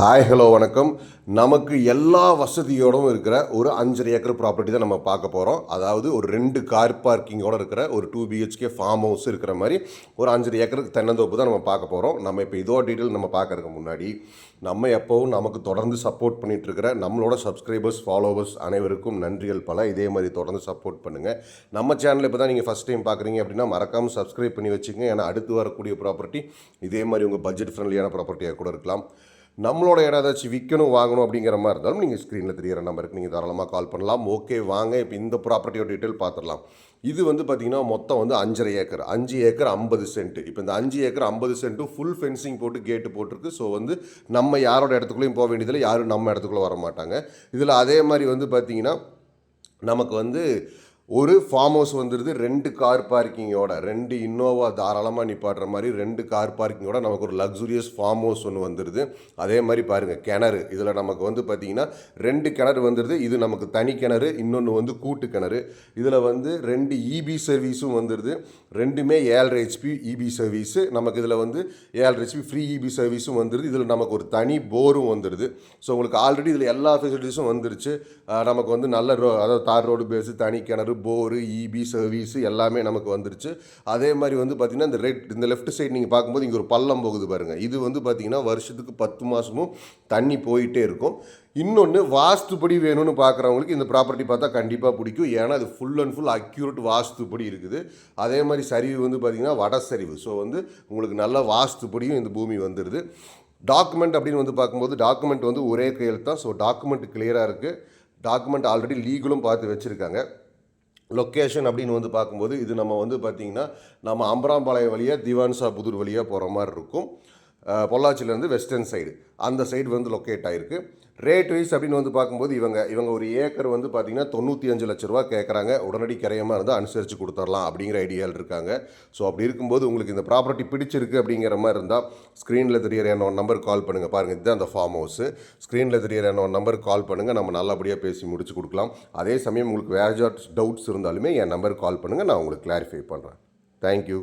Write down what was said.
Hi hello வணக்கம். நமக்கு எல்லா வசதியோடும் இருக்கிற ஒரு 5.5 ஏக்கர் ப்ராப்பர்ட்டி தான் நம்ம பார்க்க போகிறோம். அதாவது ஒரு 2 கார் பார்க்கிங்கோடு இருக்கிற ஒரு 2 பிஹெச்கே ஃபார்ம் ஹவுஸ் இருக்கிற மாதிரி ஒரு 5.5 ஏக்கருக்கு தென்னந்தோப்பு தான் நம்ம பார்க்க போகிறோம். நம்ம இப்போ இதோ டீட்டெயில் நம்ம பார்க்கறதுக்கு முன்னாடி நம்ம எப்போவும் நமக்கு தொடர்ந்து சப்போர்ட் பண்ணிகிட்டு இருக்கிற நம்மளோட சப்ஸ்கிரைபர்ஸ் ஃபாலோவர்ஸ் அனைவருக்கும் நன்றிகள் பல. இதே மாதிரி தொடர்ந்து சப்போர்ட் பண்ணுங்கள். நம்ம சேனலில் இப்போ தான் நீங்கள் ஃபஸ்ட் டைம் பார்க்குறீங்க அப்படின்னா மறக்காமல் சப்ஸ்கிரைப் பண்ணி வச்சுக்கோங்க. ஏன்னா அடுத்து வரக்கூடிய ப்ராப்பர்ட்டி இதே மாதிரி உங்கள் பட்ஜெட் ஃப்ரெண்ட்லியான ப்ராப்பர்ட்டியாக கூட இருக்கலாம். நம்மளோட இடம் ஏதாச்சும் விற்கணும் வாங்கணும் அப்படிங்கிற மாதிரி இருந்தாலும் நீங்கள் ஸ்க்ரீனில் தெரியிற நம்பருக்கு நீங்கள் தாராளமாக கால் பண்ணலாம். ஓகே வாங்க இப்போ இந்த ப்ராப்பர்ட்டியோட டீட்டெயில் பார்த்துடலாம். இது பார்த்திங்கன்னா மொத்தம் 5.5 ஏக்கர், 5 ஏக்கர் 50 சென்ட். இப்போ இந்த 5 ஏக்கர் 50 சென்ட்டும் ஃபுல் ஃபென்சிங் போட்டு கேட்டு போட்டிருக்கு. ஸோ நம்ம யாரோட இடத்துக்குள்ளேயும் போக வேண்டியதில்லை, யாரும் நம்ம இடத்துக்குள்ளே வர மாட்டாங்க. இதில் அதே மாதிரி பார்த்திங்கன்னா நமக்கு ஒரு ஃபார்ம் ஹவுஸ் வந்துடுது 2 கார் பார்க்கிங்கோட, 2 இன்னோவா தாராளமாக நிப்பாட்டுற மாதிரி 2 கார் பார்க்கிங்கோட நமக்கு ஒரு லக்ஸுரியஸ் ஃபார்ம் ஹவுஸ் ஒன்று வந்துடுது. அதே மாதிரி பாருங்கள் கிணறு, இதில் நமக்கு பார்த்திங்கன்னா 2 கிணறு வந்துடுது. இது நமக்கு தனி கிணறு, இன்னொன்று கூட்டு கிணறு. இதில் 2 இபி சர்வீஸும் வந்துடுது. ரெண்டுமே 7.5 HP இபி சர்வீஸு. நமக்கு இதில் 7.5 HP ஃப்ரீ இபி சர்வீஸும் வந்துடுது. இதில் நமக்கு ஒரு தனி போரும் வந்துடுது. ஸோ உங்களுக்கு ஆல்ரெடி இதில் எல்லா ஃபெசிலிட்டிஸும் வந்துருச்சு. நமக்கு நல்ல அதாவது தார் ரோடு பேஸு, தனி கிணறு, போரு, இபி சர்வீஸு எல்லாமே நமக்கு வந்துருச்சு. அதே மாதிரி பார்த்திங்கன்னா இந்த லெஃப்ட் சைடு நீங்கள் பார்க்கும்போது இங்கே ஒரு பள்ளம் போகுது பாருங்கள். இது பார்த்திங்கன்னா வருஷத்துக்கு 10 மாதமும் தண்ணி போயிட்டே இருக்கும். இன்னொன்று வாஸ்துப்படி வேணும்னு பார்க்குறவங்களுக்கு இந்த ப்ராப்பர்ட்டி பார்த்தா கண்டிப்பாக பிடிக்கும். ஏன்னா அது ஃபுல் அண்ட் ஃபுல் அக்யூரேட் வாஸ்துப்படி இருக்குது. அதே மாதிரி சரிவு பார்த்திங்கன்னா வட சரிவு. ஸோ உங்களுக்கு நல்ல வாஸ்துப்படியும் இந்த பூமி வந்துடுது. டாக்குமெண்ட் அப்படின்னு பார்க்கும்போது டாக்குமெண்ட் ஒரே கையெழுத்து தான். ஸோ டாக்குமெண்ட் கிளியராக இருக்குது. டாக்குமெண்ட் ஆல்ரெடி லீகலும் பார்த்து வச்சுருக்காங்க. லொக்கேஷன் அப்படின்னு பார்க்கும்போது இது நம்ம பார்த்திங்கன்னா நம்ம அம்பராம்பாளையம் வழியாக திவான்ஷா புதூர் வழியாக போகிற மாதிரி இருக்கும். பொள்ளாச்சியிலேருந்து வெஸ்டர்ன் சைடு அந்த சைடு லொக்கேட் ஆகிருக்கு. ரேட் வைஸ் அப்படின்னு பார்க்கும்போது இவங்க ஒரு ஏக்கர் பார்த்திங்கன்னா 95 லட்ச ரூபா கேட்குறாங்க. உடனடி கிரையமாக இருந்தால் அனுசரித்து கொடுத்துடலாம் அப்படிங்கிற ஐடியாவில் இருக்காங்க. ஸோ அப்படி இருக்கும்போது உங்களுக்கு இந்த ப்ராப்பர்ட்டி பிடிச்சிருக்கு அப்படிங்கிற மாதிரி இருந்தால் ஸ்க்ரீனில் தெரியிற என்னோட நம்பருக்கு கால் பண்ணுங்கள். பாருங்கள் இதுதான் அந்த ஃபார்ம் ஹவுஸு. ஸ்க்ரீனில் தெரியிற என்னோட நம்பருக்கு கால் பண்ணுங்கள். நம்ம நல்லபடியாக பேசி முடிச்சு கொடுக்கலாம். அதே சமயம் உங்களுக்கு வேறு டவுட்ஸ் இருந்தாலுமே என் நம்பருக்கு கால் பண்ணுங்கள். நான் உங்களுக்கு கிளாரிஃபை பண்ணுறேன். தேங்க்யூ.